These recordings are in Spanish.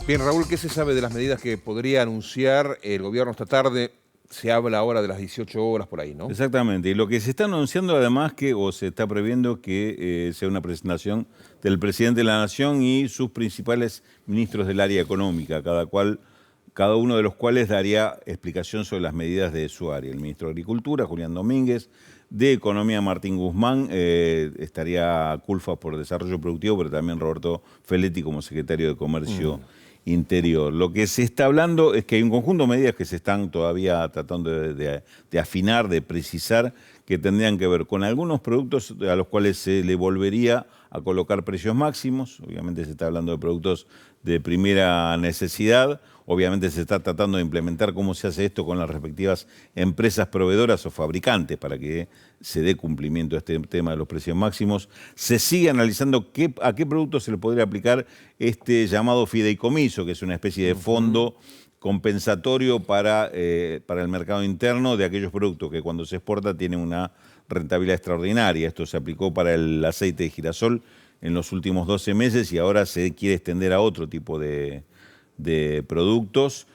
Bien, Raúl, ¿qué se sabe de las medidas que podría anunciar el gobierno esta tarde? Se habla ahora de las 18 horas por ahí, ¿no? Exactamente. Y lo que se está anunciando además o se está previendo que sea una presentación del presidente de la Nación y sus principales ministros del área económica, cada uno de los cuales daría explicación sobre las medidas de su área. El ministro de Agricultura, Julián Domínguez; de Economía, Martín Guzmán; estaría Culfas por Desarrollo Productivo, pero también Roberto Feletti como secretario de Comercio Interior. Lo que se está hablando es que hay un conjunto de medidas que se están todavía tratando de afinar, de precisar, que tendrían que ver con algunos productos a los cuales se le volvería a colocar precios máximos. Obviamente se está hablando de productos de primera necesidad. Obviamente se está tratando de implementar cómo se hace esto con las respectivas empresas proveedoras o fabricantes para que se dé cumplimiento a este tema de los precios máximos. Se sigue analizando a qué productos se le podría aplicar este llamado fideicomiso, que es una especie de fondo compensatorio para el mercado interno de aquellos productos que cuando se exporta tienen una rentabilidad extraordinaria. Esto se aplicó para el aceite de girasol en los últimos 12 meses y ahora se quiere extender a otro tipo de productos.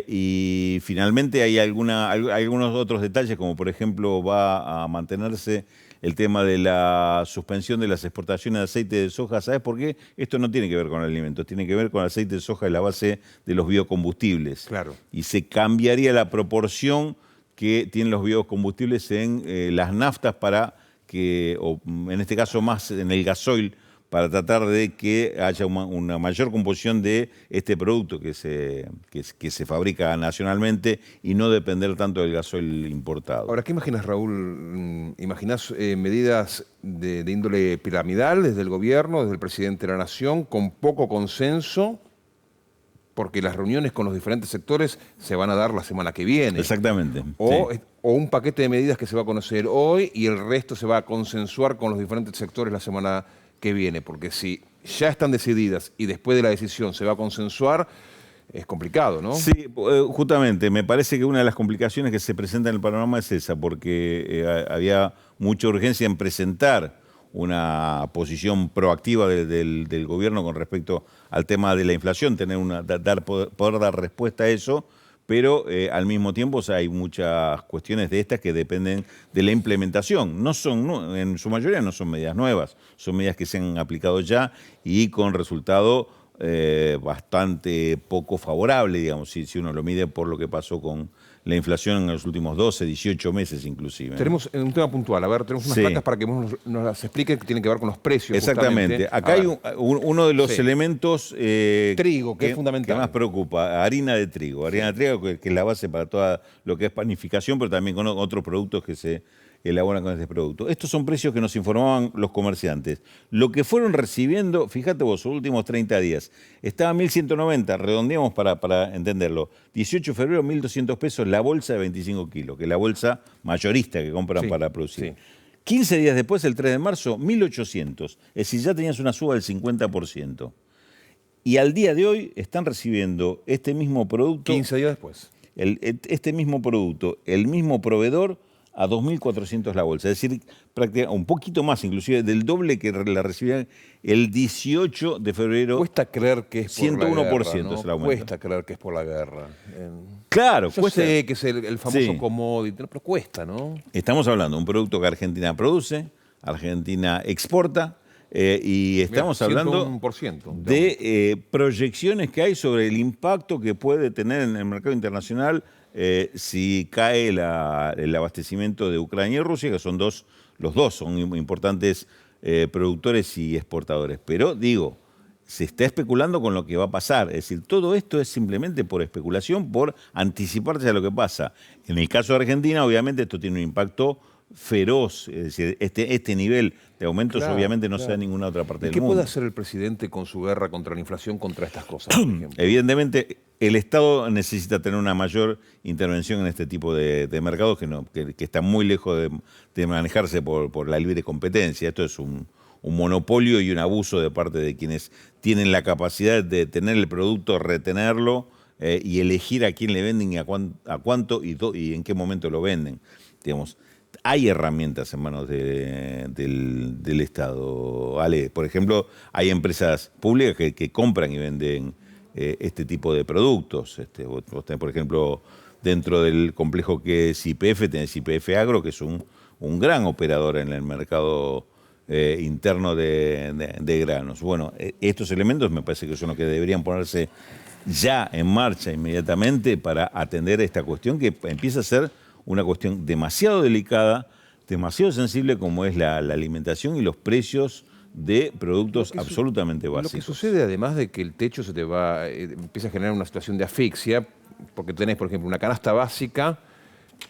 Y finalmente hay algunos otros detalles, como por ejemplo va a mantenerse el tema de la suspensión de las exportaciones de aceite de soja. ¿Sabes por qué? Esto no tiene que ver con alimentos, tiene que ver con el aceite de soja de la base de los biocombustibles. Claro. Y se cambiaría la proporción que tienen los biocombustibles en las naftas o en este caso más en el gasoil, para tratar de que haya una mayor composición de este producto que se fabrica nacionalmente y no depender tanto del gasoil importado. Ahora, ¿qué imaginas, Raúl? ¿Imaginás medidas de índole piramidal desde el gobierno, desde el presidente de la Nación, con poco consenso? Porque las reuniones con los diferentes sectores se van a dar la semana que viene. Exactamente. O Sí. un paquete de medidas que se va a conocer hoy y el resto se va a consensuar con los diferentes sectores la semana que viene. Porque si ya están decididas y después de la decisión se va a consensuar, es complicado, ¿no? Sí, justamente, me parece que una de las complicaciones que se presenta en el panorama es esa, porque había mucha urgencia en presentar una posición proactiva del gobierno con respecto al tema de la inflación, poder dar respuesta a eso, pero al mismo tiempo hay muchas cuestiones de estas que dependen de la implementación. En su mayoría no son medidas nuevas, son medidas que se han aplicado ya y con resultado bastante poco favorable, digamos, si uno lo mide por lo que pasó con la inflación en los últimos 12, 18 meses inclusive. Tenemos un tema puntual, a ver, tenemos unas placas para que vos nos las expliques que tienen que ver con los precios. Exactamente. Justamente. Acá hay uno de los elementos trigo, que es fundamental. Que más preocupa, harina de trigo. Harina de trigo que es la base para todo lo que es panificación, pero también con otros productos que se elaboran con este producto. Estos son precios que nos informaban los comerciantes. Lo que fueron recibiendo, fíjate vos, los últimos 30 días, estaba 1.190, redondeamos para entenderlo. 18 de febrero, 1.200 pesos la bolsa de 25 kilos, que es la bolsa mayorista que compran para producir. 15 días después, el 3 de marzo, 1.800. Es decir, ya tenías una suba del 50%. Y al día de hoy están recibiendo este mismo producto. 15 días después. Este mismo producto, el mismo proveedor, a 2.400 la bolsa, es decir, prácticamente un poquito más, inclusive del doble que la recibían el 18 de febrero. Cuesta creer que es por 101% la guerra, ¿no? es el aumento. Cuesta creer que es por la guerra. Claro, yo sé que es el famoso commodity, pero cuesta, ¿no? Estamos hablando de un producto que Argentina produce, Argentina exporta, y estamos hablando 101%, de proyecciones que hay sobre el impacto que puede tener en el mercado internacional si cae el abastecimiento de Ucrania y Rusia, que son los dos son importantes productores y exportadores. Pero digo, se está especulando con lo que va a pasar. Es decir, todo esto es simplemente por especulación, por anticiparse a lo que pasa. En el caso de Argentina, obviamente, esto tiene un impacto feroz. Es decir, este nivel de aumentos obviamente no se da en ninguna otra parte del mundo. ¿Qué puede hacer el presidente con su guerra contra la inflación, contra estas cosas, por ejemplo? Evidentemente, el Estado necesita tener una mayor intervención en este tipo de mercados que están muy lejos de manejarse por la libre competencia. Esto es un monopolio y un abuso de parte de quienes tienen la capacidad de tener el producto, retenerlo y elegir a quién le venden y a cuánto y en qué momento lo venden. Digamos, hay herramientas en manos del Estado, Ale. Por ejemplo, hay empresas públicas que compran y venden este tipo de productos. Vos tenés, por ejemplo, dentro del complejo que es YPF, tenés YPF Agro, que es un gran operador en el mercado interno de granos. Bueno, estos elementos me parece que son los que deberían ponerse ya en marcha inmediatamente para atender esta cuestión que empieza a ser una cuestión demasiado delicada, demasiado sensible como es la alimentación y los precios de productos absolutamente básicos. Lo que sucede, además de que el techo se te va, empieza a generar una situación de asfixia, porque tenés, por ejemplo, una canasta básica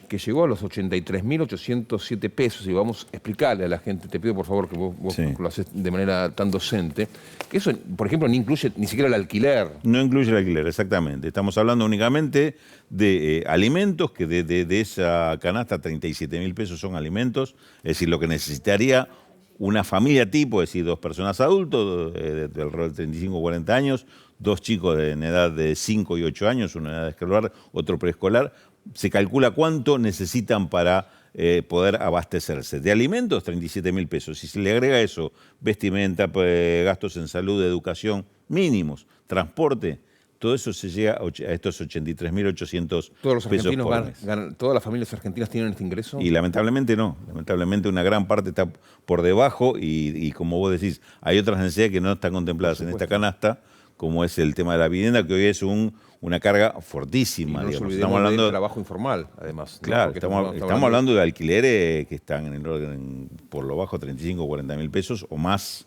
que llegó a los 83.807 pesos, y vamos a explicarle a la gente, te pido por favor que vos Sí. lo haces de manera tan docente, que eso, por ejemplo, no incluye ni siquiera el alquiler. No incluye el alquiler, exactamente. Estamos hablando únicamente de alimentos, que de esa canasta 37.000 pesos son alimentos, es decir, lo que necesitaría una familia tipo, es decir, 2 personas adultos, del rol de 35 o 40 años, 2 chicos en edad de 5 y 8 años, uno en edad escolar, otro preescolar. Se calcula cuánto necesitan para poder abastecerse. De alimentos, 37.000 pesos. Si se le agrega eso, vestimenta, gastos en salud, educación, mínimos, transporte, todo eso se llega a estos 83.800 ¿Todos los pesos argentinos por mes. todas las familias argentinas tienen este ingreso? Y lamentablemente no. Lamentablemente una gran parte está por debajo y como vos decís, hay otras necesidades que no están contempladas en esta canasta, como es el tema de la vivienda, que hoy es una carga fortísima. Y no digamos. estamos hablando del trabajo informal, además. Claro, ¿no? estamos hablando de alquileres que están en el orden, por lo bajo, 35 o 40.000 pesos o más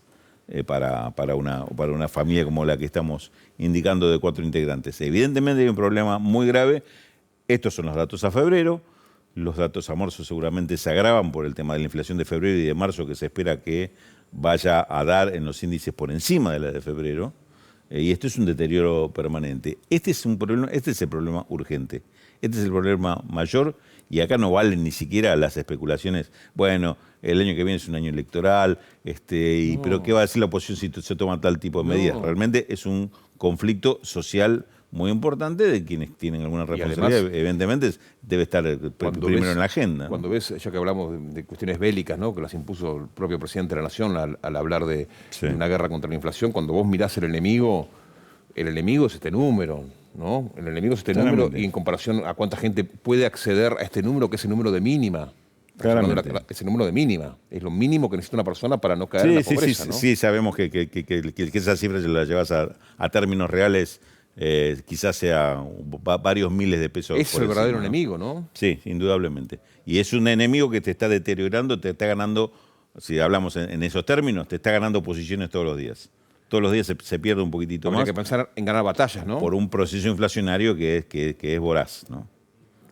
para una familia como la que estamos indicando de 4 integrantes. Evidentemente hay un problema muy grave. Estos son los datos a febrero. Los datos a marzo seguramente se agravan por el tema de la inflación de febrero y de marzo, que se espera que vaya a dar en los índices por encima de la de febrero. Y esto es un deterioro permanente. Este es el problema urgente. Este es el problema mayor, y acá no valen ni siquiera las especulaciones. Bueno, el año que viene es un año electoral, pero ¿qué va a decir la oposición si se toma tal tipo de medidas? Realmente es un conflicto social muy importante de quienes tienen alguna responsabilidad. Además, evidentemente debe estar primero en la agenda. Cuando ves, ya que hablamos de cuestiones bélicas, ¿no?, que las impuso el propio presidente de la Nación al hablar de una guerra contra la inflación, cuando vos mirás el enemigo es este número, ¿no? El enemigo es este número, y en comparación a cuánta gente puede acceder a este número, que es el número de mínima. Ese número de mínima es lo mínimo que necesita una persona para no caer en la pobreza, ¿no? Sí, sabemos que esa cifra, si la llevas a términos reales, quizás sea varios miles de pesos. Es el verdadero enemigo, ¿no? Sí, indudablemente. Y es un enemigo que te está deteriorando, te está ganando, si hablamos en esos términos, te está ganando posiciones todos los días. Todos los días se pierde un poquitito más. Hay que pensar en ganar batallas, ¿no? Por un proceso inflacionario que es voraz, ¿no?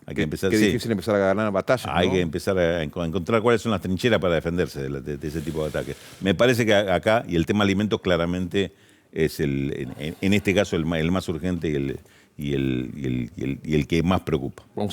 Hay que empezar, qué difícil empezar a ganar batallas, ¿no? Hay que empezar a encontrar cuáles son las trincheras para defenderse de ese tipo de ataques. Me parece que acá, y el tema alimentos claramente es en este caso el más urgente y el que más preocupa.